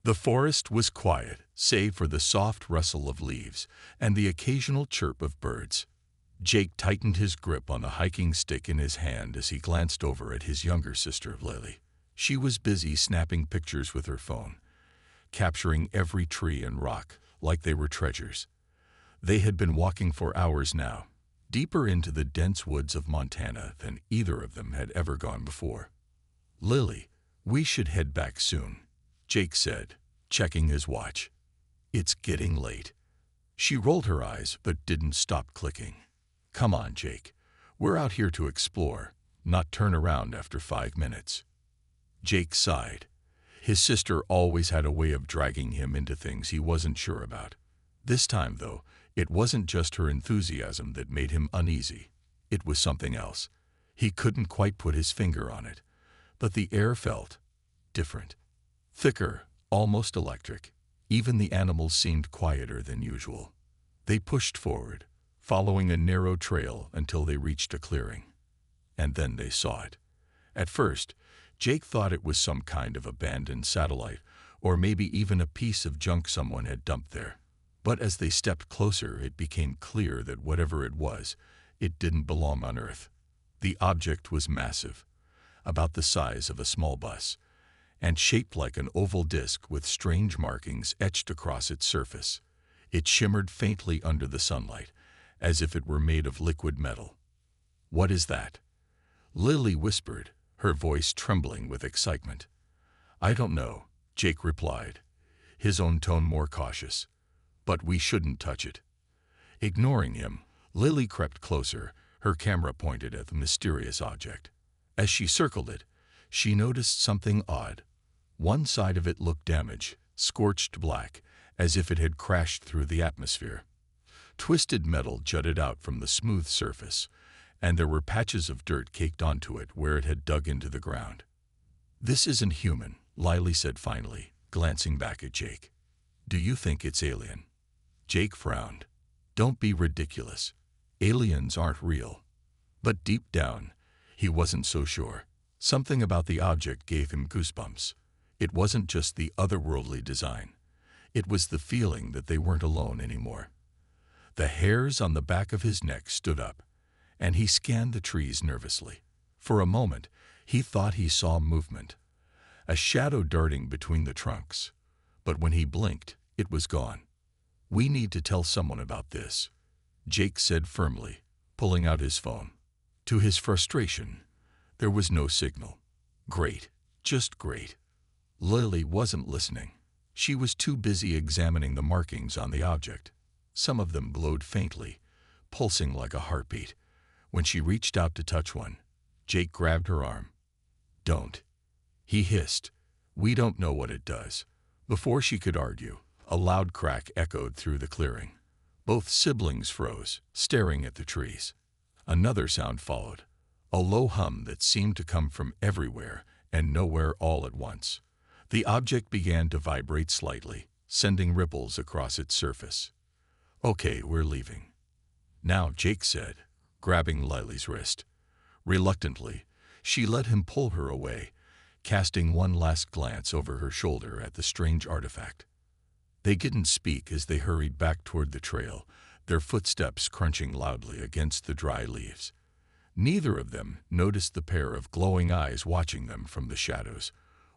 The forest was quiet, save for the soft rustle of leaves and the occasional chirp of birds. Jake tightened his grip on the hiking stick in his hand as he glanced over at his younger sister, Lily. She was busy snapping pictures with her phone, capturing every tree and rock like they were treasures. They had been walking for hours now, deeper into the dense woods of Montana than either of them had ever gone before. "Lily, we should head back soon," Jake said, checking his watch. "It's getting late." She rolled her eyes but didn't stop clicking. "Come on, Jake. We're out here to explore, not turn around after 5 minutes." Jake sighed. His sister always had a way of dragging him into things he wasn't sure about. This time, though, it wasn't just her enthusiasm that made him uneasy. It was something else. He couldn't quite put his finger on it, but the air felt different. Thicker, almost electric. Even the animals seemed quieter than usual. They pushed forward, following a narrow trail until they reached a clearing. And then they saw it. At first, Jake thought it was some kind of abandoned satellite, or maybe even a piece of junk someone had dumped there. But as they stepped closer, it became clear that whatever it was, it didn't belong on Earth. The object was massive, about the size of a small bus, and shaped like an oval disc with strange markings etched across its surface. It shimmered faintly under the sunlight, as if it were made of liquid metal. "What is that?" Lily whispered, her voice trembling with excitement. "I don't know," Jake replied, his own tone more cautious. "But we shouldn't touch it." Ignoring him, Lily crept closer, her camera pointed at the mysterious object. As she circled it, she noticed something odd. One side of it looked damaged, scorched black, as if it had crashed through the atmosphere. Twisted metal jutted out from the smooth surface, and there were patches of dirt caked onto it where it had dug into the ground. "This isn't human," Lily said finally, glancing back at Jake. "Do you think it's alien?" Jake frowned. "Don't be ridiculous. Aliens aren't real." But deep down, he wasn't so sure. Something about the object gave him goosebumps. It wasn't just the otherworldly design. It was the feeling that they weren't alone anymore. The hairs on the back of his neck stood up, and he scanned the trees nervously. For a moment, he thought he saw movement, a shadow darting between the trunks. But when he blinked, it was gone. "We need to tell someone about this," Jake said firmly, pulling out his phone. To his frustration, there was no signal. Great, just great. Lily wasn't listening. She was too busy examining the markings on the object. Some of them glowed faintly, pulsing like a heartbeat. When she reached out to touch one, Jake grabbed her arm. "Don't," he hissed. "We don't know what it does." Before she could argue, a loud crack echoed through the clearing. Both siblings froze, staring at the trees. Another sound followed, a low hum that seemed to come from everywhere and nowhere all at once. The object began to vibrate slightly, sending ripples across its surface. "Okay, we're leaving now," Jake said, grabbing Lily's wrist. Reluctantly, she let him pull her away, casting one last glance over her shoulder at the strange artifact. They didn't speak as they hurried back toward the trail, their footsteps crunching loudly against the dry leaves. Neither of them noticed the pair of glowing eyes watching them from the shadows,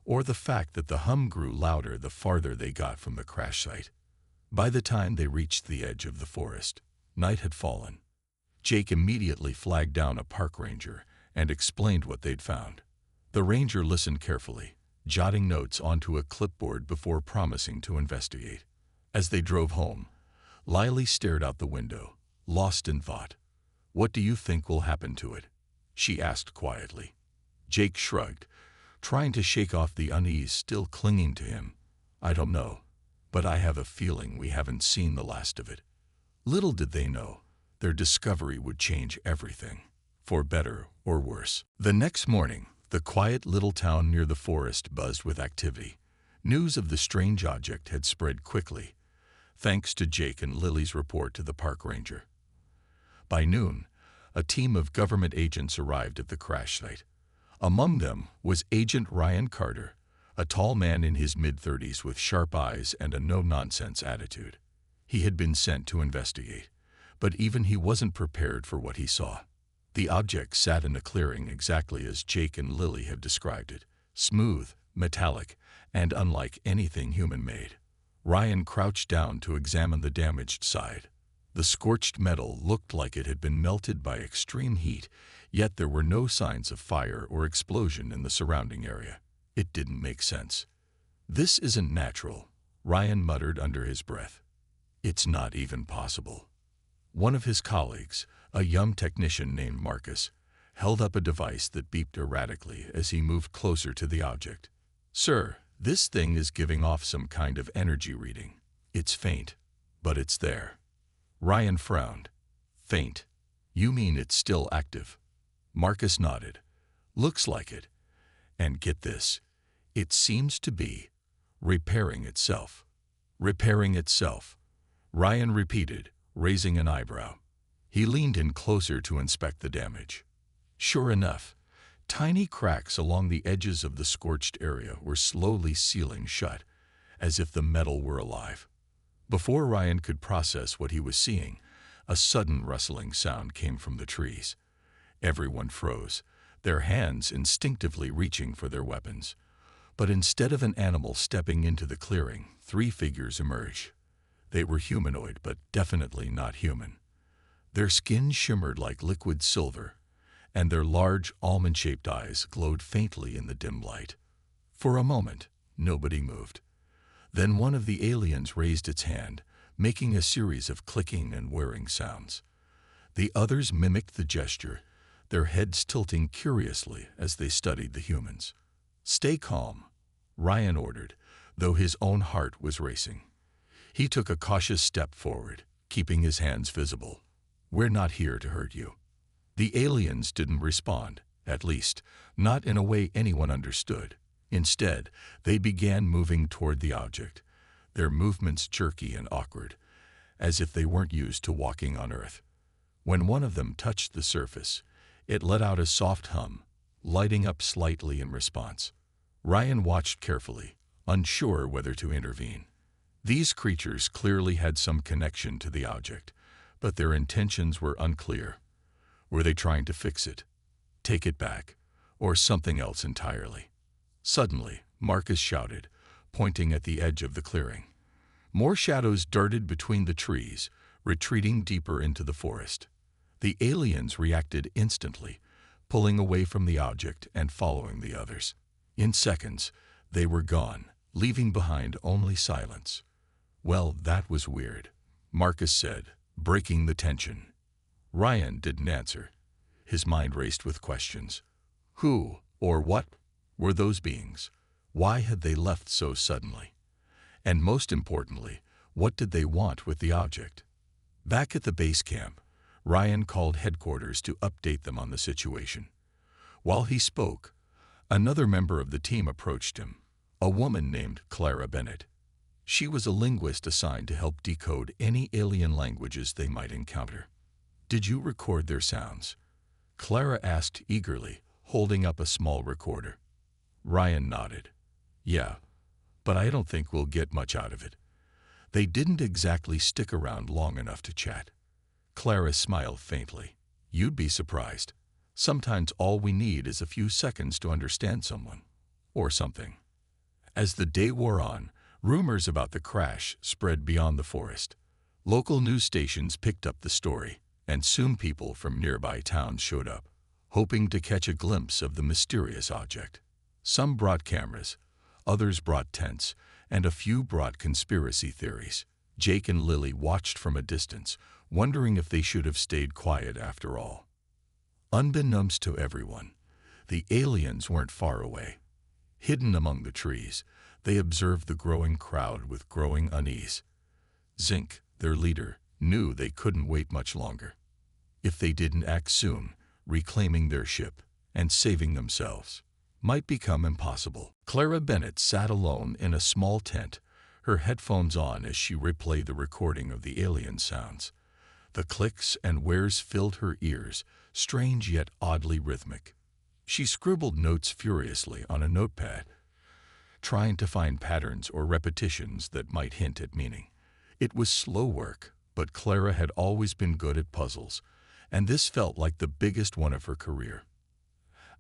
or the fact that the hum grew louder the farther they got from the crash site. By the time they reached the edge of the forest, night had fallen. Jake immediately flagged down a park ranger and explained what they'd found. The ranger listened carefully, jotting notes onto a clipboard before promising to investigate. As they drove home, Lily stared out the window, lost in thought. "What do you think will happen to it?" she asked quietly. Jake shrugged, trying to shake off the unease still clinging to him. "I don't know, but I have a feeling we haven't seen the last of it." Little did they know, their discovery would change everything, for better or worse. The next morning, the quiet little town near the forest buzzed with activity. News of the strange object had spread quickly, thanks to Jake and Lily's report to the park ranger. By noon, a team of government agents arrived at the crash site. Among them was Agent Ryan Carter, a tall man in his mid-30s with sharp eyes and a no-nonsense attitude. He had been sent to investigate, but even he wasn't prepared for what he saw. The object sat in a clearing exactly as Jake and Lily had described it, smooth, metallic, and unlike anything human-made. Ryan crouched down to examine the damaged side. The scorched metal looked like it had been melted by extreme heat, yet there were no signs of fire or explosion in the surrounding area. It didn't make sense. "This isn't natural," Ryan muttered under his breath. "It's not even possible." One of his colleagues, a young technician named Marcus, held up a device that beeped erratically as he moved closer to the object. "Sir, this thing is giving off some kind of energy reading. It's faint, but it's there." Ryan frowned. "Faint? You mean it's still active?" Marcus nodded. "Looks like it. And get this, it seems to be repairing itself." "Repairing itself," Ryan repeated, raising an eyebrow. He leaned in closer to inspect the damage. Sure enough, tiny cracks along the edges of the scorched area were slowly sealing shut, as if the metal were alive. Before Ryan could process what he was seeing, a sudden rustling sound came from the trees. Everyone froze, their hands instinctively reaching for their weapons. But instead of an animal stepping into the clearing, 3 figures emerged. They were humanoid, but definitely not human. Their skin shimmered like liquid silver, and their large, almond-shaped eyes glowed faintly in the dim light. For a moment, nobody moved. Then one of the aliens raised its hand, making a series of clicking and whirring sounds. The others mimicked the gesture, their heads tilting curiously as they studied the humans. "Stay calm," Ryan ordered, though his own heart was racing. He took a cautious step forward, keeping his hands visible. "We're not here to hurt you." The aliens didn't respond, at least, not in a way anyone understood. Instead, they began moving toward the object, their movements jerky and awkward, as if they weren't used to walking on Earth. When one of them touched the surface, it let out a soft hum, lighting up slightly in response. Ryan watched carefully, unsure whether to intervene. These creatures clearly had some connection to the object, but their intentions were unclear. Were they trying to fix it, take it back, or something else entirely? Suddenly, Marcus shouted, pointing at the edge of the clearing. More shadows darted between the trees, retreating deeper into the forest. The aliens reacted instantly, pulling away from the object and following the others. In seconds, they were gone, leaving behind only silence. "Well, that was weird," Marcus said, breaking the tension. Ryan didn't answer. His mind raced with questions. Who, or what, were those beings? Why had they left so suddenly? And most importantly, what did they want with the object? Back at the base camp, Ryan called headquarters to update them on the situation. While he spoke, another member of the team approached him, a woman named Clara Bennett. She was a linguist assigned to help decode any alien languages they might encounter. "Did you record their sounds?" Clara asked eagerly, holding up a small recorder. Ryan nodded. "Yeah, but I don't think we'll get much out of it. They didn't exactly stick around long enough to chat." Clara smiled faintly. "You'd be surprised. Sometimes all we need is a few seconds to understand someone. Or something." As the day wore on, rumors about the crash spread beyond the forest. Local news stations picked up the story, and soon people from nearby towns showed up, hoping to catch a glimpse of the mysterious object. Some brought cameras, others brought tents, and a few brought conspiracy theories. Jake and Lily watched from a distance, wondering if they should have stayed quiet after all. Unbeknownst to everyone, the aliens weren't far away. Hidden among the trees, they observed the growing crowd with growing unease. Zink, their leader, knew they couldn't wait much longer. If they didn't act soon, reclaiming their ship and saving themselves might become impossible. Clara Bennett sat alone in a small tent, her headphones on as she replayed the recording of the alien sounds. The clicks and whirs filled her ears, strange yet oddly rhythmic. She scribbled notes furiously on a notepad, trying to find patterns or repetitions that might hint at meaning. It was slow work, but Clara had always been good at puzzles, and this felt like the biggest one of her career.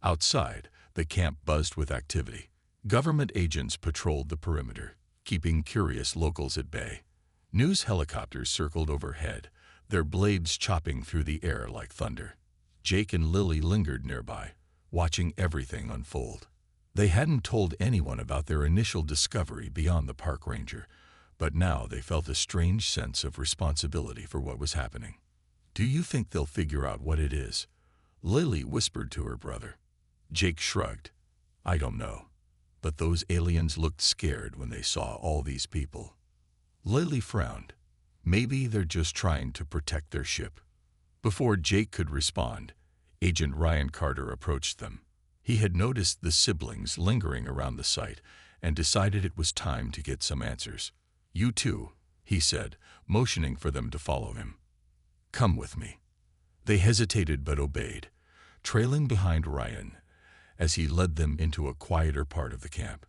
Outside, the camp buzzed with activity. Government agents patrolled the perimeter, keeping curious locals at bay. News helicopters circled overhead, their blades chopping through the air like thunder. Jake and Lily lingered nearby, watching everything unfold. They hadn't told anyone about their initial discovery beyond the park ranger, but now they felt a strange sense of responsibility for what was happening. "Do you think they'll figure out what it is?" Lily whispered to her brother. Jake shrugged. "I don't know, but those aliens looked scared when they saw all these people." Lily frowned. "Maybe they're just trying to protect their ship." Before Jake could respond, Agent Ryan Carter approached them. He had noticed the siblings lingering around the site and decided it was time to get some answers. "You too," he said, motioning for them to follow him. "Come with me." They hesitated but obeyed, trailing behind Ryan as he led them into a quieter part of the camp.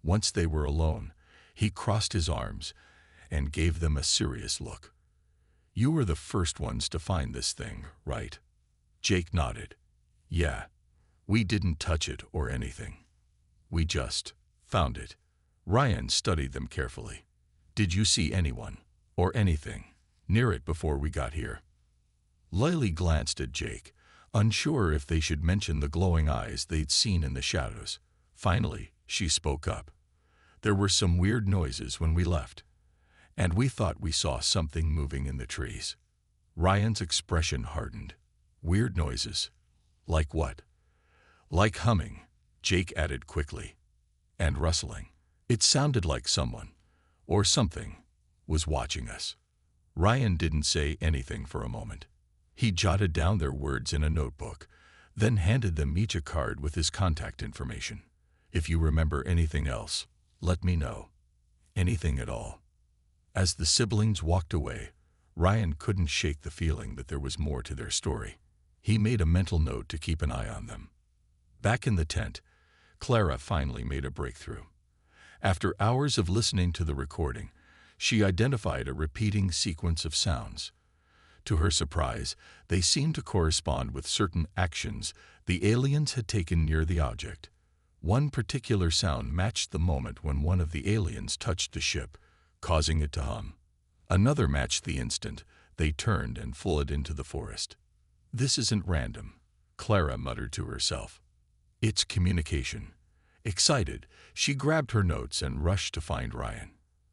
Once they were alone, he crossed his arms and gave them a serious look. "You were the first ones to find this thing, right?" Jake nodded. "Yeah, we didn't touch it or anything. We just found it." Ryan studied them carefully. "Did you see anyone, or anything, near it before we got here?" Lily glanced at Jake, unsure if they should mention the glowing eyes they'd seen in the shadows. Finally, she spoke up. "There were some weird noises when we left, and we thought we saw something moving in the trees." Ryan's expression hardened. "Weird noises? Like what?" "Like humming," Jake added quickly, "and rustling. It sounded like someone, or something, was watching us." Ryan didn't say anything for a moment. He jotted down their words in a notebook, then handed them each a card with his contact information. "If you remember anything else, let me know. Anything at all." As the siblings walked away, Ryan couldn't shake the feeling that there was more to their story. He made a mental note to keep an eye on them. Back in the tent, Clara finally made a breakthrough. After hours of listening to the recording, she identified a repeating sequence of sounds. To her surprise, they seemed to correspond with certain actions the aliens had taken near the object. One particular sound matched the moment when one of the aliens touched the ship, causing it to hum. Another matched the instant they turned and fled into the forest. "This isn't random," Clara muttered to herself. "It's communication." Excited, she grabbed her notes and rushed to find Ryan.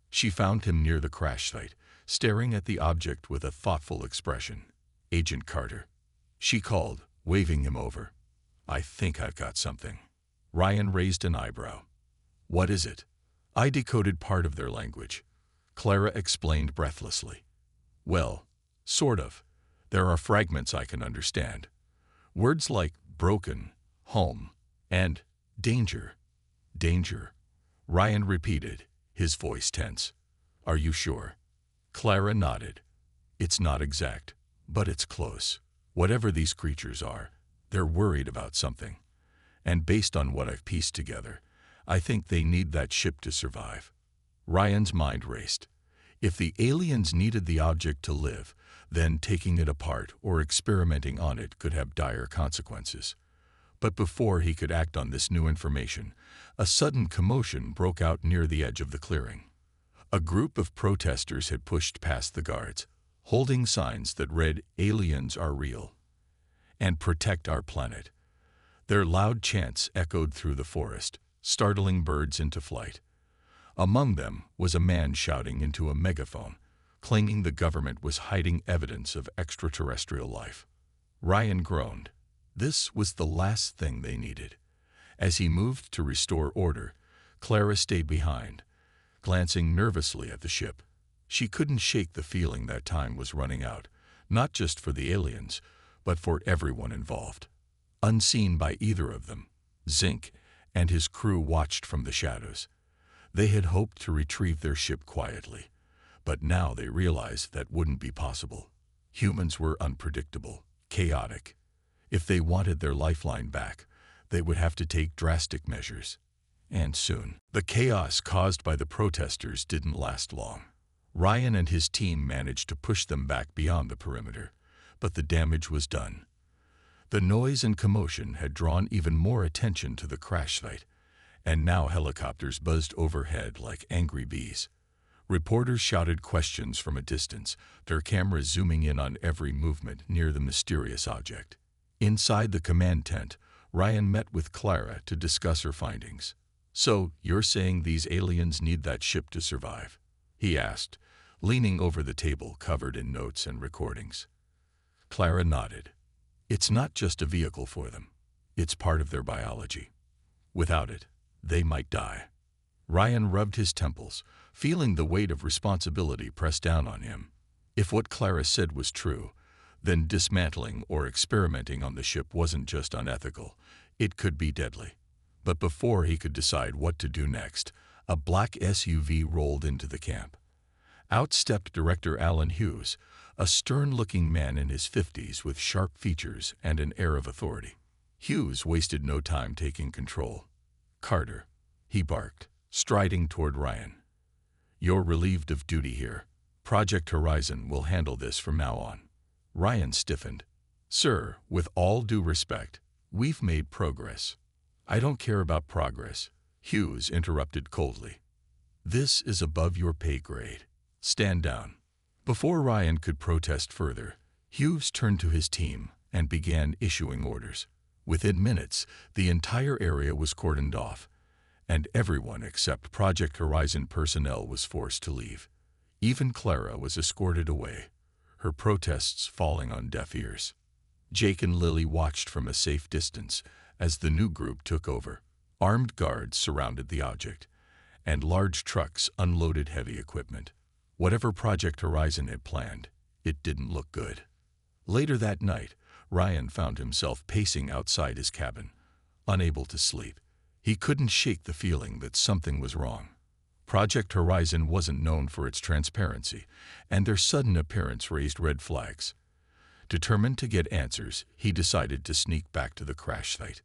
She found him near the crash site, staring at the object with a thoughtful expression. "Agent Carter," she called, waving him over. "I think I've got something." Ryan raised an eyebrow. "What is it?" "I decoded part of their language," Clara explained breathlessly. "Well, sort of. There are fragments I can understand. Words like broken, home, and danger." "Danger," Ryan repeated, his voice tense. "Are you sure?" Clara nodded. "It's not exact, but it's close. Whatever these creatures are, they're worried about something. And based on what I've pieced together, I think they need that ship to survive." Ryan's mind raced. If the aliens needed the object to live, then taking it apart or experimenting on it could have dire consequences. But before he could act on this new information, a sudden commotion broke out near the edge of the clearing. A group of protesters had pushed past the guards, holding signs that read, "Aliens are real," and "Protect our planet." Their loud chants echoed through the forest, startling birds into flight. Among them was a man shouting into a megaphone, claiming the government was hiding evidence of extraterrestrial life. Ryan groaned. This was the last thing they needed. As he moved to restore order, Clara stayed behind, glancing nervously at the ship. She couldn't shake the feeling that time was running out, not just for the aliens, but for everyone involved. Unseen by either of them, Zink and his crew watched from the shadows. They had hoped to retrieve their ship quietly, but now they realized that wouldn't be possible. Humans were unpredictable, chaotic. If they wanted their lifeline back, they would have to take drastic measures. and soon. The chaos caused by the protesters didn't last long. Ryan and his team managed to push them back beyond the perimeter, but the damage was done. The noise and commotion had drawn even more attention to the crash site, and now helicopters buzzed overhead like angry bees. Reporters shouted questions from a distance, their cameras zooming in on every movement near the mysterious object. Inside the command tent, Ryan met with Clara to discuss her findings. "So, you're saying these aliens need that ship to survive?" he asked, leaning over the table covered in notes and recordings. Clara nodded. "It's not just a vehicle for them. It's part of their biology. Without it, they might die." Ryan rubbed his temples, feeling the weight of responsibility press down on him. If what Clara said was true, then dismantling or experimenting on the ship wasn't just unethical, it could be deadly. But before he could decide what to do next, a black SUV rolled into the camp. Out stepped Director Alan Hughes, a stern-looking man in his 50s with sharp features and an air of authority. Hughes wasted no time taking control. "Carter," he barked, striding toward Ryan. "You're relieved of duty here. Project Horizon will handle this from now on." Ryan stiffened. "Sir, with all due respect, we've made progress." "I don't care about progress," Hughes interrupted coldly. "This is above your pay grade. Stand down." Before Ryan could protest further, Hughes turned to his team and began issuing orders. Within minutes, the entire area was cordoned off, and everyone except Project Horizon personnel was forced to leave. Even Clara was escorted away, her protests falling on deaf ears. Jake and Lily watched from a safe distance as the new group took over. Armed guards surrounded the object, and large trucks unloaded heavy equipment. Whatever Project Horizon had planned, it didn't look good. Later that night, Ryan found himself pacing outside his cabin, unable to sleep. He couldn't shake the feeling that something was wrong. Project Horizon wasn't known for its transparency, and their sudden appearance raised red flags. Determined to get answers, he decided to sneak back to the crash site.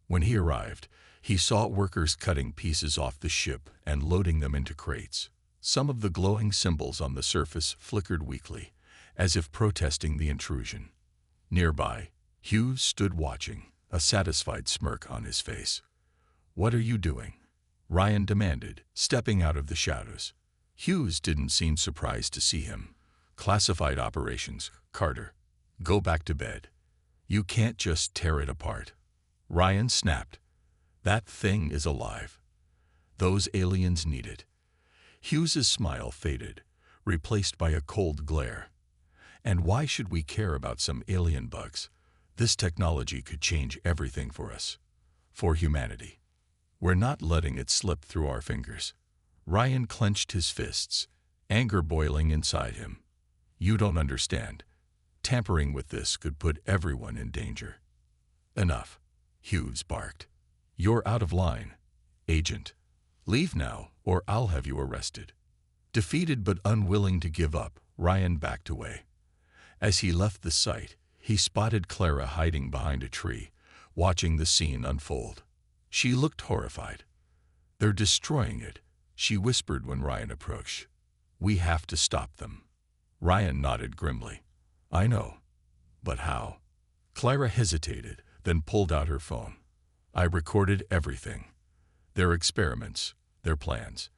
When he arrived, he saw workers cutting pieces off the ship and loading them into crates. Some of the glowing symbols on the surface flickered weakly, as if protesting the intrusion. Nearby, Hughes stood watching, a satisfied smirk on his face. "What are you doing?" Ryan demanded, stepping out of the shadows. Hughes didn't seem surprised to see him. "Classified operations, Carter. Go back to bed. You can't just tear it apart." Ryan snapped. "That thing is alive. Those aliens need it." Hughes's smile faded, replaced by a cold glare. "And why should we care about some alien bugs? This technology could change everything for us. For humanity. We're not letting it slip through our fingers." Ryan clenched his fists, anger boiling inside him. "You don't understand. Tampering with this could put everyone in danger." "Enough," Hughes barked. "You're out of line, Agent. Leave now, or I'll have you arrested." Defeated but unwilling to give up, Ryan backed away. As he left the site, he spotted Clara hiding behind a tree, watching the scene unfold. She looked horrified. "They're destroying it," she whispered when Ryan approached. "We have to stop them." Ryan nodded grimly. "I know. But how?" Clara hesitated, then pulled out her phone. "I recorded everything. Their experiments, their plans.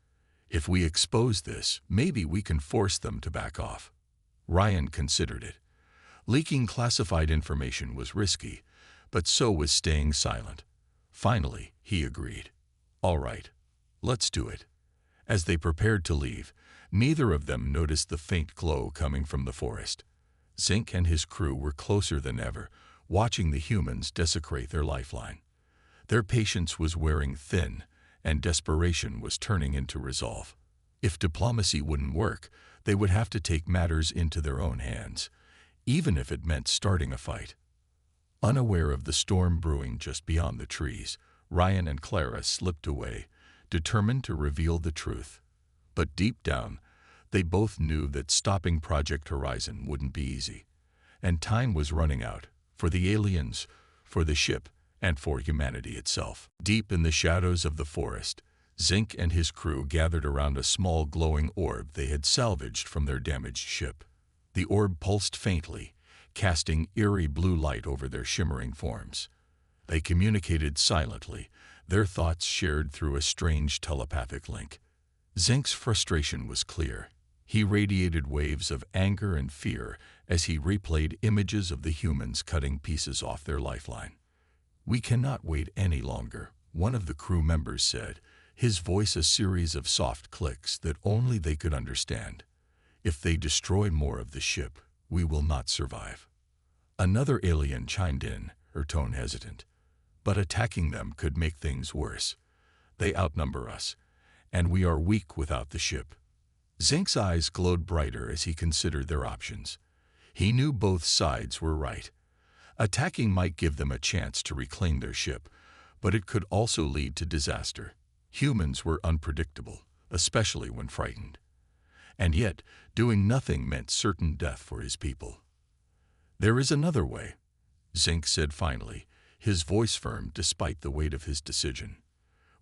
If we expose this, maybe we can force them to back off." Ryan considered it. Leaking classified information was risky, but so was staying silent. Finally, he agreed. "All right, let's do it." As they prepared to leave, neither of them noticed the faint glow coming from the forest. Zink and his crew were closer than ever, watching the humans desecrate their lifeline. Their patience was wearing thin, and desperation was turning into resolve. If diplomacy wouldn't work, they would have to take matters into their own hands, even if it meant starting a fight. Unaware of the storm brewing just beyond the trees, Ryan and Clara slipped away, determined to reveal the truth. But deep down, they both knew that stopping Project Horizon wouldn't be easy. And time was running out, for the aliens, for the ship, and for humanity itself. Deep in the shadows of the forest, Zink and his crew gathered around a small glowing orb they had salvaged from their damaged ship. The orb pulsed faintly, casting eerie blue light over their shimmering forms. They communicated silently, their thoughts shared through a strange telepathic link. Zink's frustration was clear. He radiated waves of anger and fear as he replayed images of the humans cutting pieces off their lifeline. "We cannot wait any longer," one of the crew members said, his voice a series of soft clicks that only they could understand. "If they destroy more of the ship, we will not survive." Another alien chimed in, her tone hesitant. "But attacking them could make things worse. They outnumber us, and we are weak without the ship." Zink's eyes glowed brighter as he considered their options. He knew both sides were right. Attacking might give them a chance to reclaim their ship, but it could also lead to disaster. Humans were unpredictable, especially when frightened. And yet, doing nothing meant certain death for his people. "There is another way," Zink said finally, his voice firm despite the weight of his decision.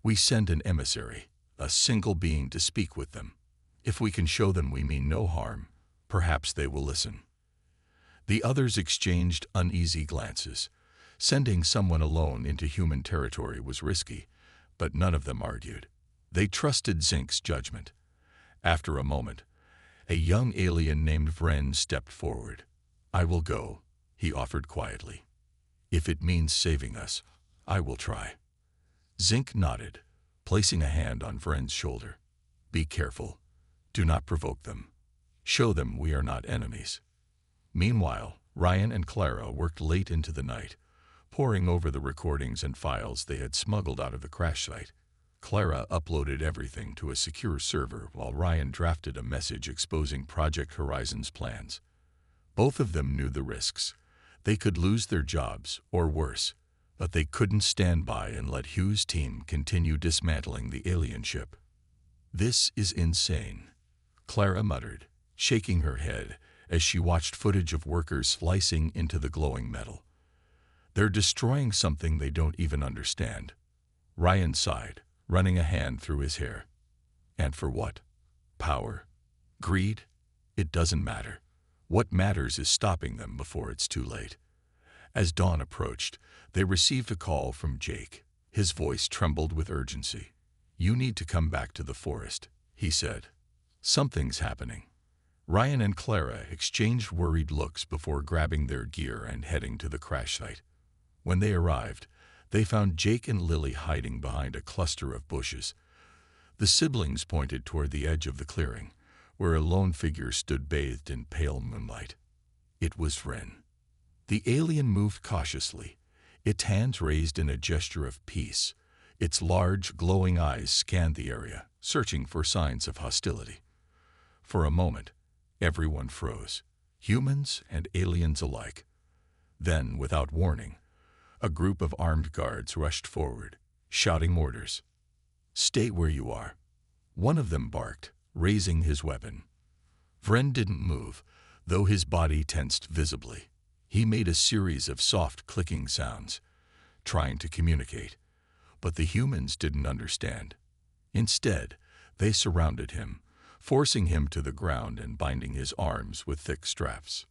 "We send an emissary, a single being to speak with them. If we can show them we mean no harm, perhaps they will listen." The others exchanged uneasy glances. Sending someone alone into human territory was risky, but none of them argued. They trusted Zink's judgment. After a moment, a young alien named Vren stepped forward. "I will go," he offered quietly. "If it means saving us, I will try." Zink nodded, placing a hand on Vren's shoulder. "Be careful. Do not provoke them. Show them we are not enemies." Meanwhile, Ryan and Clara worked late into the night, poring over the recordings and files they had smuggled out of the crash site. Clara uploaded everything to a secure server while Ryan drafted a message exposing Project Horizon's plans. Both of them knew the risks. They could lose their jobs, or worse, but they couldn't stand by and let Hugh's team continue dismantling the alien ship. "This is insane," Clara muttered, shaking her head as she watched footage of workers slicing into the glowing metal. "They're destroying something they don't even understand." Ryan sighed, running a hand through his hair. "And for what? Power? Greed? It doesn't matter. What matters is stopping them before it's too late." As dawn approached, they received a call from Jake. His voice trembled with urgency. "You need to come back to the forest," he said. "Something's happening." Ryan and Clara exchanged worried looks before grabbing their gear and heading to the crash site. When they arrived, they found Jake and Lily hiding behind a cluster of bushes. The siblings pointed toward the edge of the clearing, where a lone figure stood bathed in pale moonlight. It was Vren. The alien moved cautiously, its hands raised in a gesture of peace. Its large, glowing eyes scanned the area, searching for signs of hostility. For a moment, everyone froze, humans and aliens alike. Then, without warning, a group of armed guards rushed forward, shouting orders. "Stay where you are," one of them barked, raising his weapon. Vren didn't move, though his body tensed visibly. He made a series of soft clicking sounds, trying to communicate, but the humans didn't understand. Instead, they surrounded him, forcing him to the ground and binding his arms with thick straps.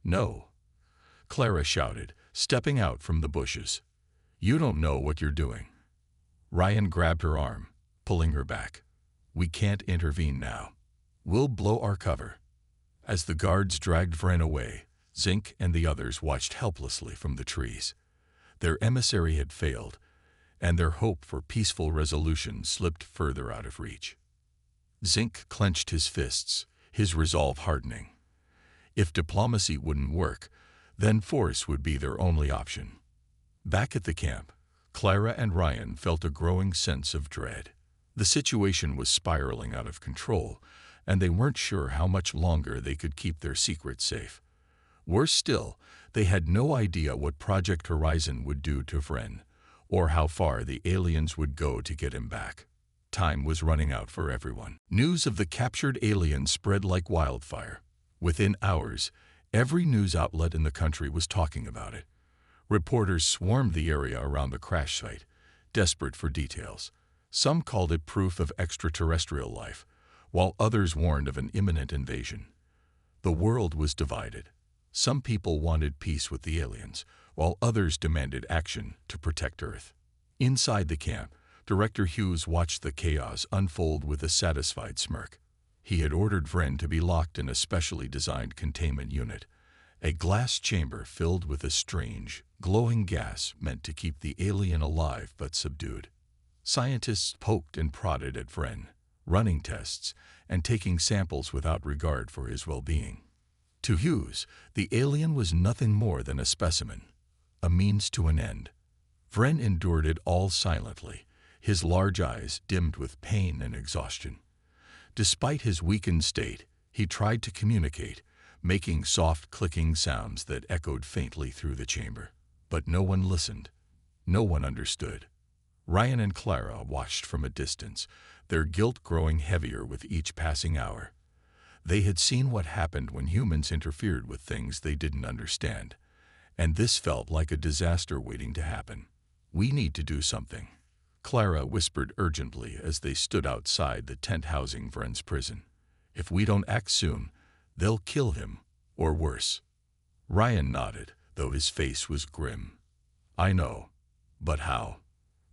"No," Clara shouted, stepping out from the bushes. "You don't know what you're doing." Ryan grabbed her arm, pulling her back. "We can't intervene now. We'll blow our cover." As the guards dragged Vren away, Zink and the others watched helplessly from the trees. Their emissary had failed, and their hope for peaceful resolution slipped further out of reach. Zink clenched his fists, his resolve hardening. If diplomacy wouldn't work, then force would be their only option. Back at the camp, Clara and Ryan felt a growing sense of dread. The situation was spiraling out of control, and they weren't sure how much longer they could keep their secret safe. Worse still, they had no idea what Project Horizon would do to Vren, or how far the aliens would go to get him back. Time was running out for everyone. News of the captured aliens spread like wildfire. Within hours, every news outlet in the country was talking about it. Reporters swarmed the area around the crash site, desperate for details. Some called it proof of extraterrestrial life, while others warned of an imminent invasion. The world was divided. Some people wanted peace with the aliens, while others demanded action to protect Earth. Inside the camp, Director Hughes watched the chaos unfold with a satisfied smirk. He had ordered Vren to be locked in a specially designed containment unit, a glass chamber filled with a strange, glowing gas meant to keep the alien alive but subdued. Scientists poked and prodded at Vren, running tests and taking samples without regard for his well-being. To Hughes, the alien was nothing more than a specimen, a means to an end. Vren endured it all silently, his large eyes dimmed with pain and exhaustion. Despite his weakened state, he tried to communicate, making soft clicking sounds that echoed faintly through the chamber. But no one listened. No one understood. Ryan and Clara watched from a distance, their guilt growing heavier with each passing hour. They had seen what happened when humans interfered with things they didn't understand, and this felt like a disaster waiting to happen. "We need to do something," Clara whispered urgently as they stood outside the tent housing Vren's prison. "If we don't act soon, they'll kill him, or worse." Ryan nodded, though his face was grim. "I know, but how?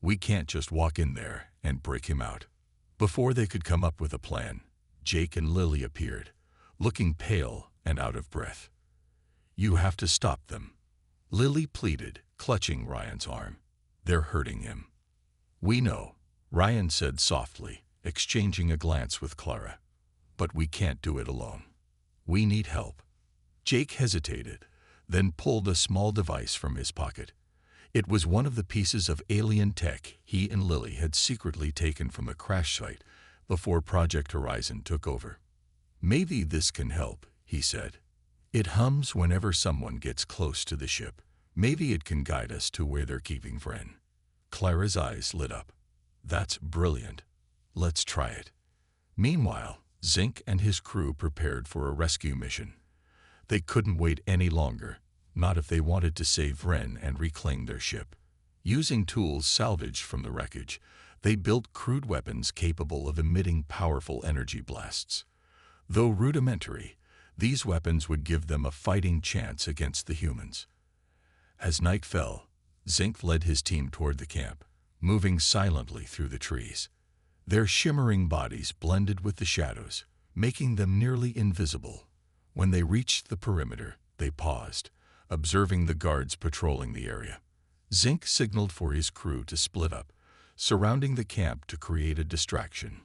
We can't just walk in there and break him out." Before they could come up with a plan, Jake and Lily appeared, looking pale and out of breath. "You have to stop them," Lily pleaded, clutching Ryan's arm. "They're hurting him." "We know," Ryan said softly, exchanging a glance with Clara. "But we can't do it alone. We need help." Jake hesitated, then pulled a small device from his pocket. It was one of the pieces of alien tech he and Lily had secretly taken from the crash site before Project Horizon took over. "Maybe this can help," he said. "It hums whenever someone gets close to the ship. Maybe it can guide us to where they're keeping Vren." Clara's eyes lit up. "That's brilliant. Let's try it." Meanwhile, Zink and his crew prepared for a rescue mission. They couldn't wait any longer, not if they wanted to save Vren and reclaim their ship. Using tools salvaged from the wreckage, they built crude weapons capable of emitting powerful energy blasts. Though rudimentary, these weapons would give them a fighting chance against the humans. As night fell, Zink led his team toward the camp, moving silently through the trees. Their shimmering bodies blended with the shadows, making them nearly invisible. When they reached the perimeter, they paused, observing the guards patrolling the area. Zink signaled for his crew to split up, surrounding the camp to create a distraction.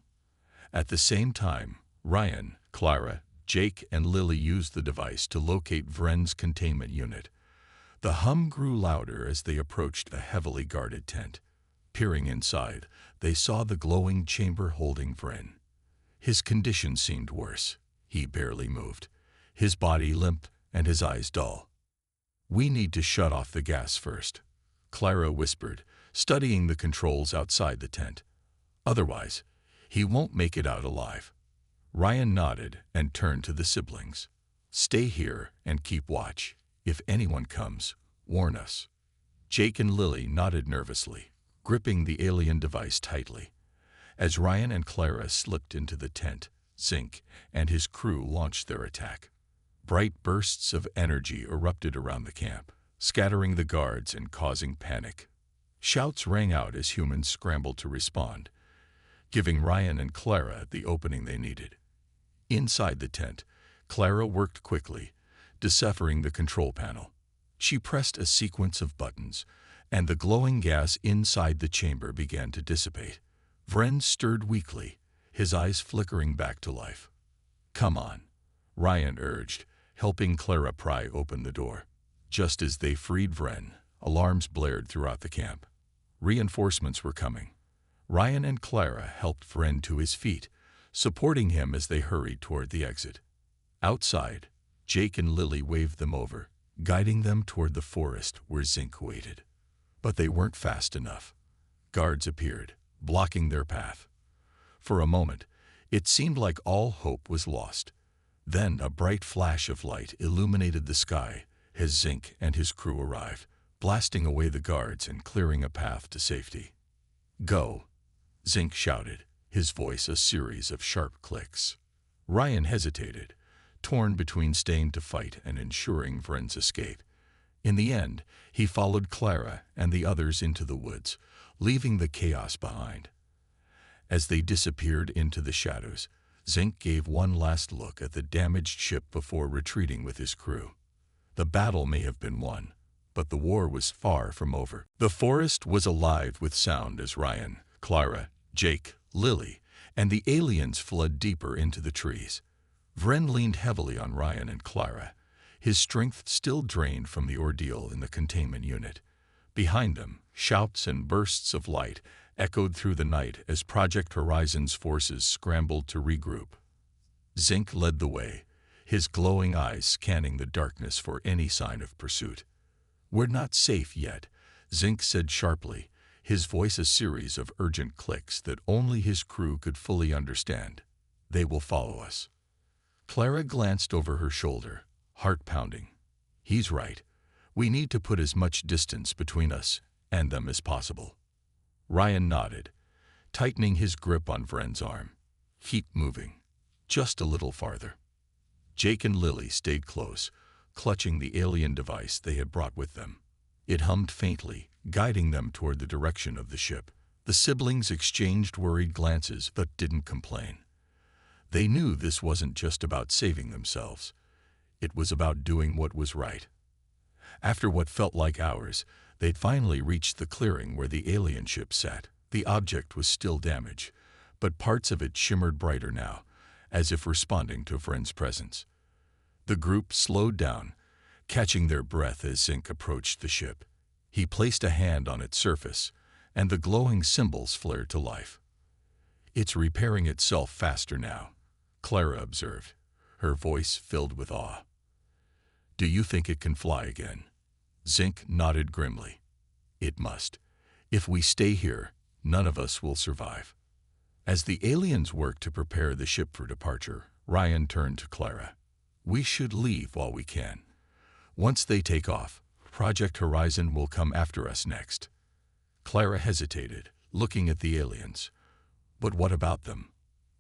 At the same time, Ryan, Clara, Jake, and Lily used the device to locate Vren's containment unit. The hum grew louder as they approached the heavily guarded tent. Peering inside, they saw the glowing chamber holding Vren. His condition seemed worse. He barely moved, his body limp and his eyes dull. "We need to shut off the gas first," Clara whispered, studying the controls outside the tent. "Otherwise, he won't make it out alive." Ryan nodded and turned to the siblings. "Stay here and keep watch. If anyone comes, warn us." Jake and Lily nodded nervously, gripping the alien device tightly. As Ryan and Clara slipped into the tent, Zink and his crew launched their attack. Bright bursts of energy erupted around the camp, scattering the guards and causing panic. Shouts rang out as humans scrambled to respond, giving Ryan and Clara the opening they needed. Inside the tent, Clara worked quickly, deciphering the control panel. She pressed a sequence of buttons, and the glowing gas inside the chamber began to dissipate. Vren stirred weakly, his eyes flickering back to life. "Come on," Ryan urged, helping Clara pry open the door. Just as they freed Vren, alarms blared throughout the camp. Reinforcements were coming. Ryan and Clara helped Vren to his feet, supporting him as they hurried toward the exit. Outside, Jake and Lily waved them over, guiding them toward the forest where Zink waited. But they weren't fast enough. Guards appeared, blocking their path. For a moment, it seemed like all hope was lost. Then a bright flash of light illuminated the sky as Zink and his crew arrived, blasting away the guards and clearing a path to safety. "Go," Zink shouted, his voice a series of sharp clicks. Ryan hesitated, torn between staying to fight and ensuring Vren's escape. In the end, he followed Clara and the others into the woods, leaving the chaos behind. As they disappeared into the shadows, Zink gave one last look at the damaged ship before retreating with his crew. The battle may have been won, but the war was far from over. The forest was alive with sound as Ryan, Clara, Jake, Lily, and the aliens fled deeper into the trees. Vren leaned heavily on Ryan and Clara, his strength still drained from the ordeal in the containment unit. Behind them, shouts and bursts of light echoed through the night as Project Horizon's forces scrambled to regroup. Zink led the way, his glowing eyes scanning the darkness for any sign of pursuit. "We're not safe yet," Zink said sharply, his voice a series of urgent clicks that only his crew could fully understand. "They will follow us." Clara glanced over her shoulder, heart pounding. "He's right. We need to put as much distance between us and them as possible." Ryan nodded, tightening his grip on Vren's arm. "Keep moving. Just a little farther." Jake and Lily stayed close, clutching the alien device they had brought with them. It hummed faintly, guiding them toward the direction of the ship. The siblings exchanged worried glances but didn't complain. They knew this wasn't just about saving themselves. It was about doing what was right. After what felt like hours, they'd finally reached the clearing where the alien ship sat. The object was still damaged, but parts of it shimmered brighter now, as if responding to Vren's presence. The group slowed down, catching their breath as Zink approached the ship. He placed a hand on its surface, and the glowing symbols flared to life. "It's repairing itself faster now," Clara observed, her voice filled with awe. "Do you think it can fly again?" Zink nodded grimly. "It must. If we stay here, none of us will survive." As the aliens worked to prepare the ship for departure, Ryan turned to Clara. "We should leave while we can. Once they take off, Project Horizon will come after us next." Clara hesitated, looking at the aliens. "But what about them?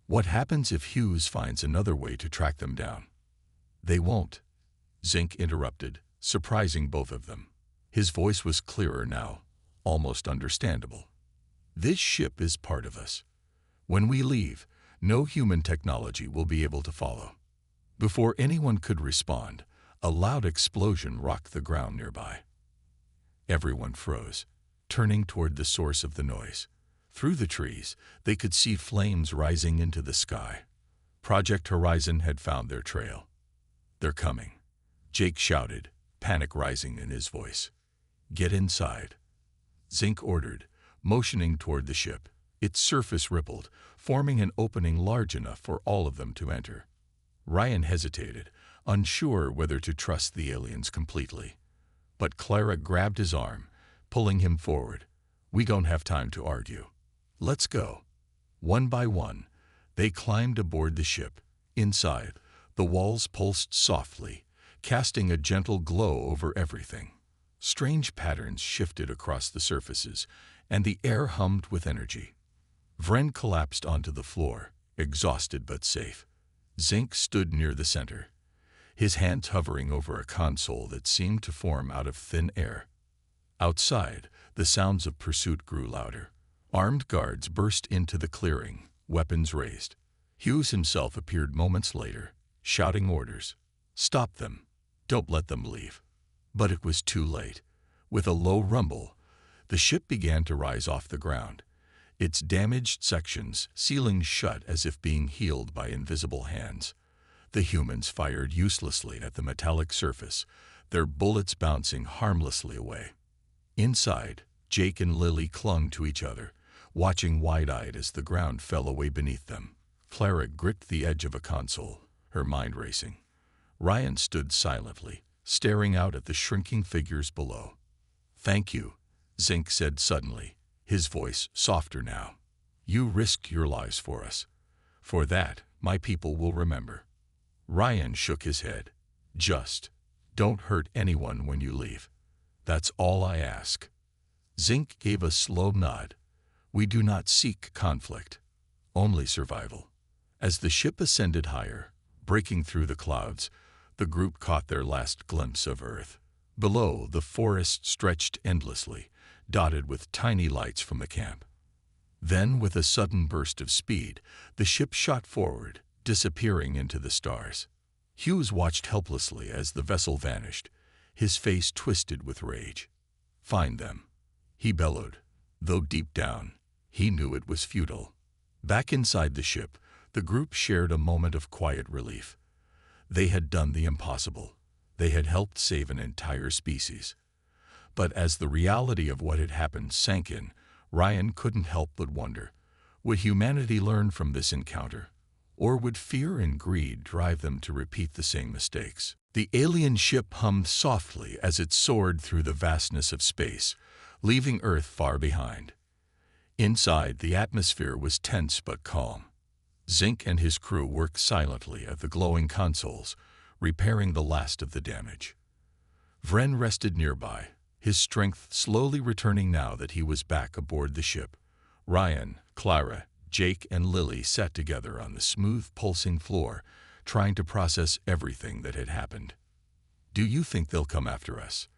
What happens if Hughes finds another way to track them down?" "They won't," Zink interrupted, surprising both of them. His voice was clearer now, almost understandable. "This ship is part of us. When we leave, no human technology will be able to follow." Before anyone could respond, a loud explosion rocked the ground nearby. Everyone froze, turning toward the source of the noise. Through the trees, they could see flames rising into the sky. Project Horizon had found their trail. "They're coming," Jake shouted, panic rising in his voice. "Get inside," Zink ordered, motioning toward the ship. Its surface rippled, forming an opening large enough for all of them to enter. Ryan hesitated, unsure whether to trust the aliens completely. But Clara grabbed his arm, pulling him forward. "We don't have time to argue. Let's go." One by one, they climbed aboard the ship. Inside, the walls pulsed softly, casting a gentle glow over everything. Strange patterns shifted across the surfaces, and the air hummed with energy. Vren collapsed onto the floor, exhausted but safe. Zink stood near the center, his hands hovering over a console that seemed to form out of thin air. Outside, the sounds of pursuit grew louder. Armed guards burst into the clearing, weapons raised. Hughes himself appeared moments later, shouting orders. "Stop them. Don't let them leave." But it was too late. With a low rumble, the ship began to rise off the ground, its damaged sections sealing shut as if being healed by invisible hands. The humans fired uselessly at the metallic surface, their bullets bouncing harmlessly away. Inside, Jake and Lily clung to each other, watching wide-eyed as the ground fell away beneath them. Clara gripped the edge of a console, her mind racing. Ryan stood silently, staring out at the shrinking figures below. "Thank you," Zink said suddenly, his voice softer now. "You risked your lives for us. For that, my people will remember." Ryan shook his head. "Just don't hurt anyone when you leave." That's all I ask." Zink gave a slow nod. "We do not seek conflict, only survival." As the ship ascended higher, breaking through the clouds, the group caught their last glimpse of Earth. Below, the forest stretched endlessly, dotted with tiny lights from the camp. Then, with a sudden burst of speed, the ship shot forward, disappearing into the stars. Hughes watched helplessly as the vessel vanished, his face twisted with rage. "Find them," he bellowed, though deep down, he knew it was futile. Back inside the ship, the group shared a moment of quiet relief. They had done the impossible. They had helped save an entire species. But as the reality of what had happened sank in, Ryan couldn't help but wonder, would humanity learn from this encounter? Or would fear and greed drive them to repeat the same mistakes? The alien ship hummed softly as it soared through the vastness of space, leaving Earth far behind. Inside, the atmosphere was tense but calm. Zink and his crew worked silently at the glowing consoles, repairing the last of the damage. Vren rested nearby, his strength slowly returning now that he was back aboard the ship. Ryan, Clara, Jake, and Lily sat together on the smooth, pulsing floor, trying to process everything that had happened. "Do you think they'll come after us?"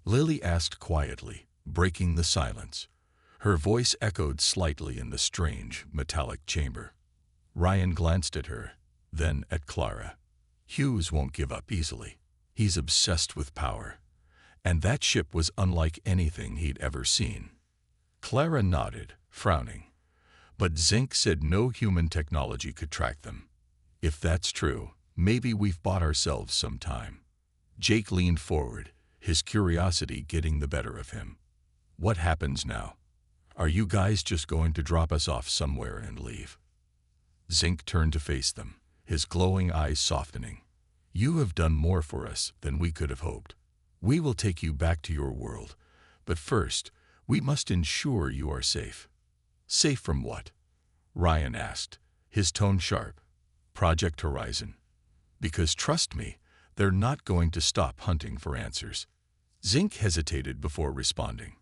Lily asked quietly, breaking the silence. Her voice echoed slightly in the strange, metallic chamber. Ryan glanced at her, then at Clara. "Hughes won't give up easily. He's obsessed with power. And that ship was unlike anything he'd ever seen." Clara nodded, frowning. "But Zink said no human technology could track them. If that's true, maybe we've bought ourselves some time." Jake leaned forward, his curiosity getting the better of him. "What happens now? Are you guys just going to drop us off somewhere and leave?" Zink turned to face them, his glowing eyes softening. "You have done more for us than we could have hoped. We will take you back to your world, but first, we must ensure you are safe." "Safe from what?" Ryan asked, his tone sharp. "Project Horizon. Because trust me, they're not going to stop hunting for answers." Zink hesitated before responding.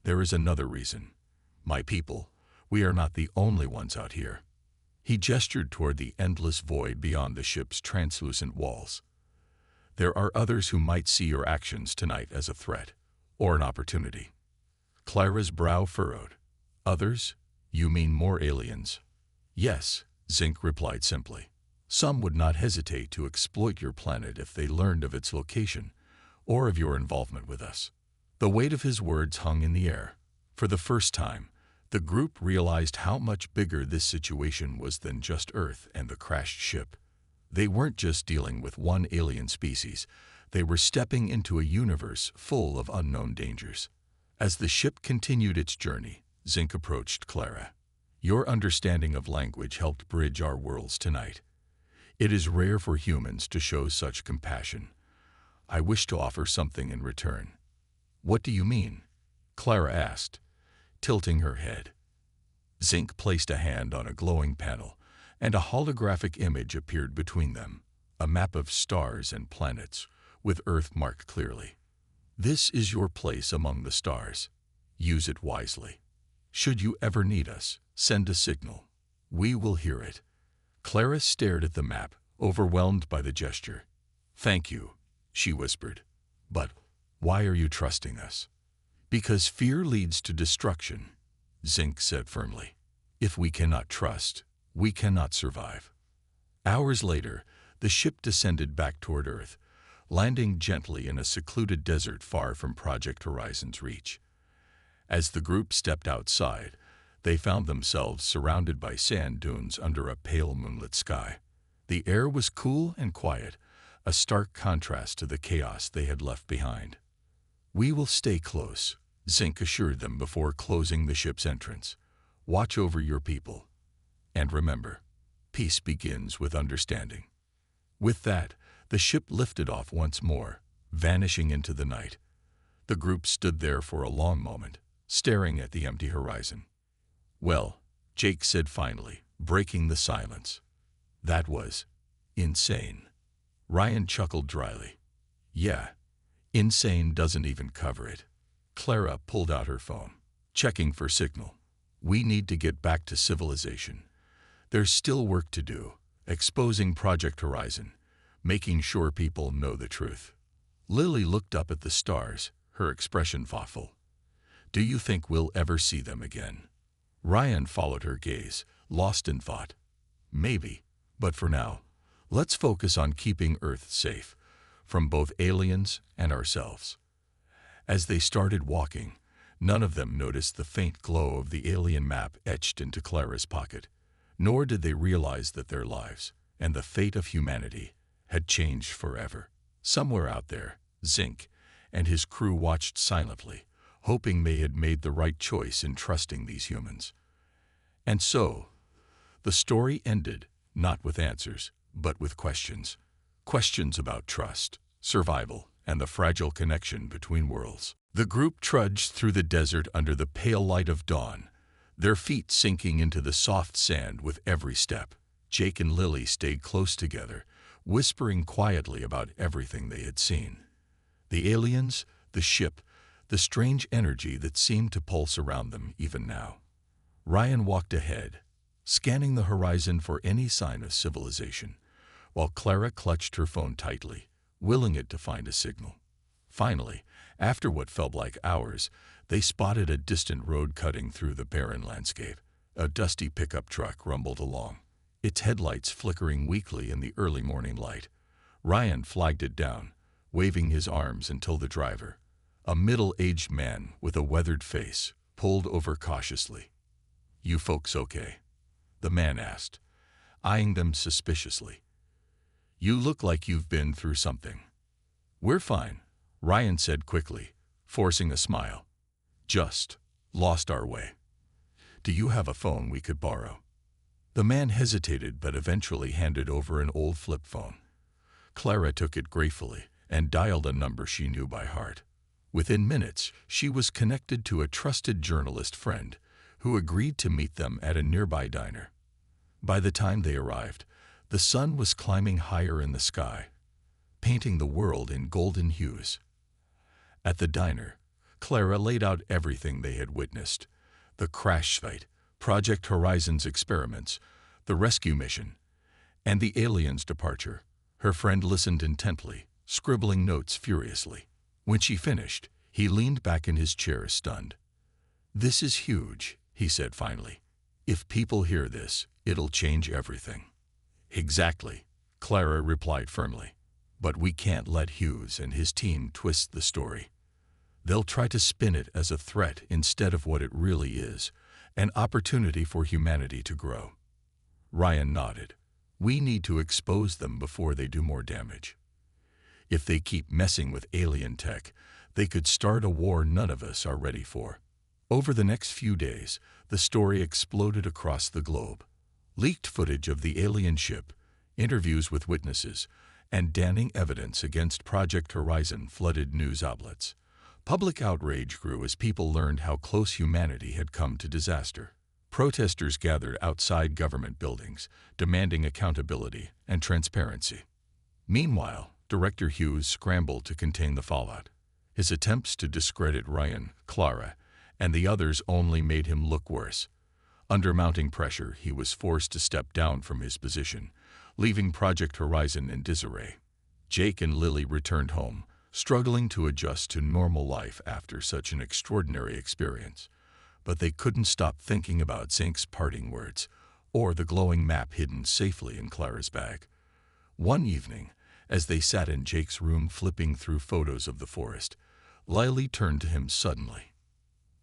"There is another reason. My people, we are not the only ones out here." He gestured toward the endless void beyond the ship's translucent walls. "There are others who might see your actions tonight as a threat, or an opportunity." Clara's brow furrowed. "Others? You mean more aliens?" "Yes," Zink replied simply. "Some would not hesitate to exploit your planet if they learned of its location, or of your involvement with us." The weight of his words hung in the air. For the first time, the group realized how much bigger this situation was than just Earth and the crashed ship. They weren't just dealing with one alien species, they were stepping into a universe full of unknown dangers. As the ship continued its journey, Zink approached Clara. "Your understanding of language helped bridge our worlds tonight. It is rare for humans to show such compassion. I wish to offer something in return." "What do you mean?" Clara asked, tilting her head. Zink placed a hand on a glowing panel, and a holographic image appeared between them, a map of stars and planets, with Earth marked clearly. "This is your place among the stars. Use it wisely. Should you ever need us, send a signal. We will hear it." Clara stared at the map, overwhelmed by the gesture. "Thank you," she whispered. "But why are you trusting us?" "Because fear leads to destruction," Zink said firmly. "If we cannot trust, we cannot survive." Hours later, the ship descended back toward Earth, landing gently in a secluded desert far from Project Horizon's reach. As the group stepped outside, they found themselves surrounded by sand dunes under a pale moonlit sky. The air was cool and quiet, a stark contrast to the chaos they had left behind. "We will stay close," Zink assured them before closing the ship's entrance. "Watch over your people. And remember, peace begins with understanding." With that, the ship lifted off once more, vanishing into the night. The group stood there for a long moment, staring at the empty horizon. "Well," Jake said finally, breaking the silence. "That was insane." Ryan chuckled dryly. "Yeah, Insane doesn't even cover it. Clara pulled out her phone, checking for signal. We need to get back to civilization. There's still work to do, exposing Project Horizon, making sure people know the truth. Lily looked up at the stars, her expression thoughtful. Do you think we'll ever see them again? Ryan followed her gaze, lost in thought. Maybe, but for now, let's focus on keeping Earth safe, from both aliens and ourselves. As they started walking, none of them noticed the faint glow of the alien map etched into Clara's pocket, nor did they realize that their lives, and the fate of humanity, had changed forever. Somewhere out there, Zink and his crew watched silently, hoping they had made the right choice in trusting these humans. And so, the story ended, not with answers, but with questions. Questions about trust, survival, and the fragile connection between worlds. The group trudged through the desert under the pale light of dawn, their feet sinking into the soft sand with every step. Jake and Lily stayed close together, whispering quietly about everything they had seen. The aliens, the ship, the strange energy that seemed to pulse around them even now. Ryan walked ahead, scanning the horizon for any sign of civilization, while Clara clutched her phone tightly, willing it to find a signal. Finally, after what felt like hours, they spotted a distant road cutting through the barren landscape. A dusty pickup truck rumbled along, its headlights flickering weakly in the early morning light. Ryan flagged it down, waving his arms until the driver, a middle-aged man with a weathered face, pulled over cautiously. You folks okay? The man asked, eyeing them suspiciously. You look like you've been through something. We're fine, Ryan said quickly, forcing a smile. Just lost our way. Do you have a phone we could borrow? The man hesitated but eventually handed over an old flip phone. Clara took it gratefully and dialed a number she knew by heart. Within minutes, she was connected to a trusted journalist friend who agreed to meet them at a nearby diner. By the time they arrived, the sun was climbing higher in the sky, painting the world in golden hues. At the diner, Clara laid out everything they had witnessed: the crash site, Project Horizon's experiments, the rescue mission, and the aliens' departure. Her friend listened intently, scribbling notes furiously. When she finished, he leaned back in his chair stunned. This is huge, he said finally. If people hear this, it'll change everything. Exactly, Clara replied firmly. But we can't let Hughes and his team twist the story. They'll try to spin it as a threat instead of what it really is, an opportunity for humanity to grow. Ryan nodded. We need to expose them before they do more damage. If they keep messing with alien tech, they could start a war none of us are ready for. Over the next few days, the story exploded across the globe. Leaked footage of the alien ship, interviews with witnesses, and damning evidence against Project Horizon flooded news outlets. Public outrage grew as people learned how close humanity had come to disaster. Protesters gathered outside government buildings, demanding accountability and transparency. Meanwhile, Director Hughes scrambled to contain the fallout. His attempts to discredit Ryan, Clara, and the others only made him look worse. Under mounting pressure, he was forced to step down from his position, leaving Project Horizon in disarray. Jake and Lily returned home, struggling to adjust to normal life after such an extraordinary experience. But they couldn't stop thinking about Zink's parting words, or the glowing map hidden safely in Clara's bag. One evening, as they sat in Jake's room flipping through photos of the forest, Lily turned to him suddenly.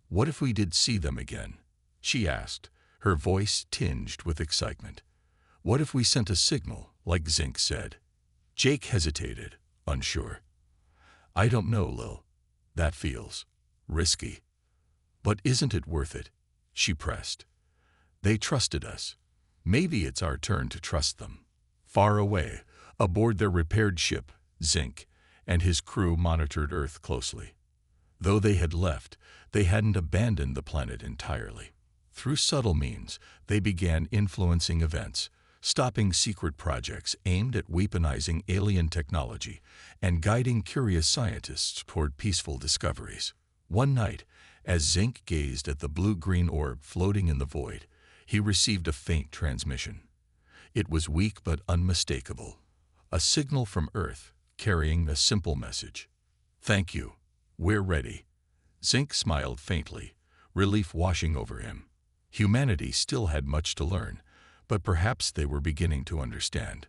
What if we did see them again? She asked, her voice tinged with excitement. What if we sent a signal, like Zink said? Jake hesitated, unsure. I don't know, Lil. That feels risky. But isn't it worth it? She pressed. They trusted us. Maybe it's our turn to trust them. Far away, aboard their repaired ship, Zink and his crew monitored Earth closely. Though they had left, they hadn't abandoned the planet entirely. Through subtle means, they began influencing events, stopping secret projects aimed at weaponizing alien technology and guiding curious scientists toward peaceful discoveries. One night, as Zink gazed at the blue-green orb floating in the void, he received a faint transmission. It was weak but unmistakable, a signal from Earth carrying a simple message. "Thank you. We're ready." Zink smiled faintly, relief washing over him. Humanity still had much to learn, but perhaps they were beginning to understand.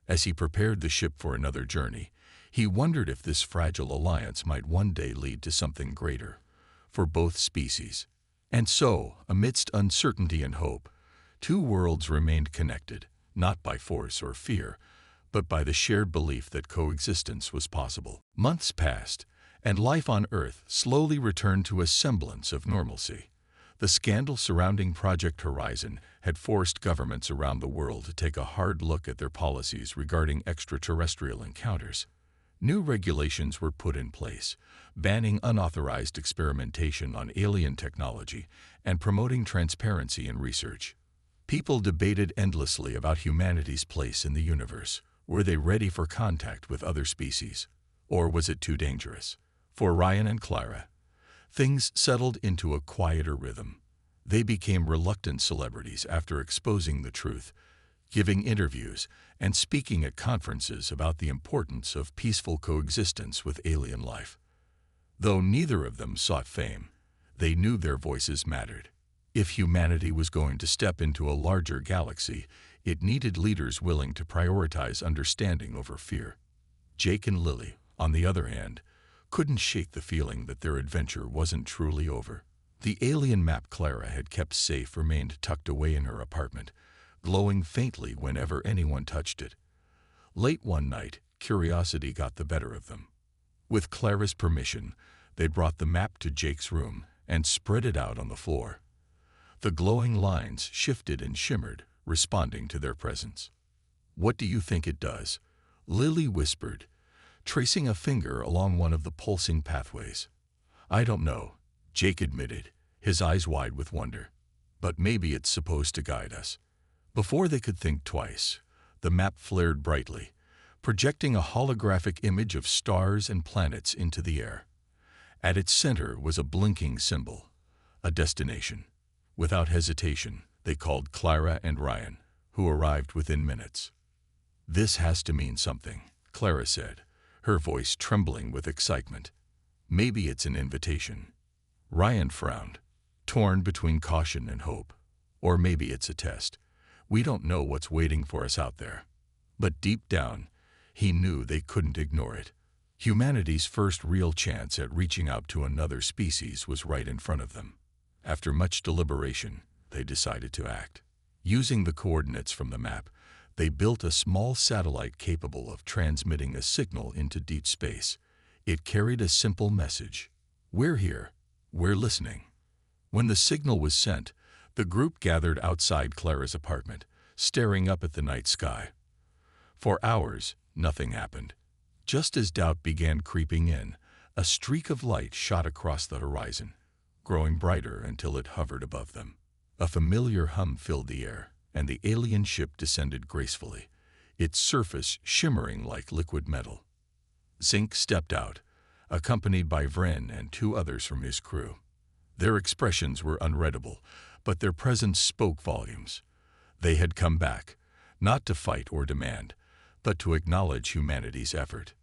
As he prepared the ship for another journey, he wondered if this fragile alliance might one day lead to something greater for both species. And so, amidst uncertainty and hope, two worlds remained connected, not by force or fear, but by the shared belief that coexistence was possible. Months passed, and life on Earth slowly returned to a semblance of normalcy. The scandal surrounding Project Horizon had forced governments around the world to take a hard look at their policies regarding extraterrestrial encounters. New regulations were put in place, banning unauthorized experimentation on alien technology and promoting transparency in research. People debated endlessly about humanity's place in the universe. Were they ready for contact with other species? Or was it too dangerous? For Ryan and Clara, things settled into a quieter rhythm. They became reluctant celebrities after exposing the truth, giving interviews, and speaking at conferences about the importance of peaceful coexistence with alien life. Though neither of them sought fame, they knew their voices mattered. If humanity was going to step into a larger galaxy, it needed leaders willing to prioritize understanding over fear. Jake and Lily, on the other hand, couldn't shake the feeling that their adventure wasn't truly over. The alien map Clara had kept safe remained tucked away in her apartment, glowing faintly whenever anyone touched it. Late one night, curiosity got the better of them. With Clara's permission, they brought the map to Jake's room and spread it out on the floor. The glowing lines shifted and shimmered, responding to their presence. "What do you think it does?" Lily whispered, tracing a finger along one of the pulsing pathways. "I don't know," Jake admitted, his eyes wide with wonder. "But maybe it's supposed to guide us." Before they could think twice, the map flared brightly, projecting a holographic image of stars and planets into the air. At its center was a blinking symbol, a destination. Without hesitation, they called Clara and Ryan, who arrived within minutes. "This has to mean something," Clara said, her voice trembling with excitement. "Maybe it's an invitation." Ryan frowned, torn between caution and hope. "Or maybe it's a test. We don't know what's waiting for us out there." But deep down, he knew they couldn't ignore it. Humanity's first real chance at reaching out to another species was right in front of them. After much deliberation, they decided to act. Using the coordinates from the map, they built a small satellite capable of transmitting a signal into deep space. It carried a simple message: "We're here. We're listening." When the signal was sent, the group gathered outside Clara's apartment, staring up at the night sky. For hours, nothing happened. Just as doubt began creeping in, a streak of light shot across the horizon, growing brighter until it hovered above them. A familiar hum filled the air, and the alien ship descended gracefully, its surface shimmering like liquid metal. Zink stepped out, accompanied by Vren and two others from his crew. Their expressions were unreadable, but their presence spoke volumes. They had come back, not to fight or demand, but to acknowledge humanity's effort.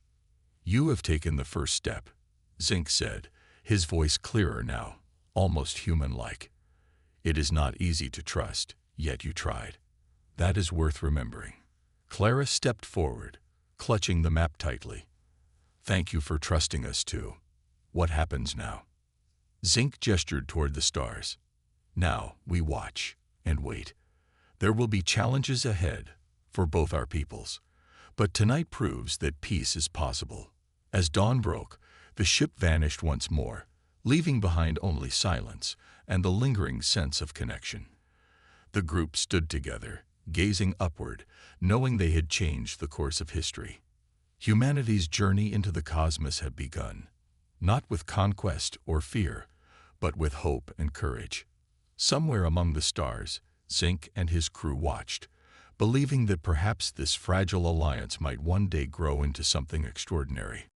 "You have taken the first step," Zink said, his voice clearer now, almost human-like. "It is not easy to trust, yet you tried. That is worth remembering." Clara stepped forward, clutching the map tightly. "Thank you for trusting us too. What happens now?" Zink gestured toward the stars. "Now we watch and wait. There will be challenges ahead for both our peoples, but tonight proves that peace is possible." As dawn broke, the ship vanished once more, leaving behind only silence and the lingering sense of connection. The group stood together, gazing upward, knowing they had changed the course of history. Humanity's journey into the cosmos had begun, not with conquest or fear, but with hope and courage. Somewhere among the stars, Zink and his crew watched, believing that perhaps this fragile alliance might one day grow into something extraordinary.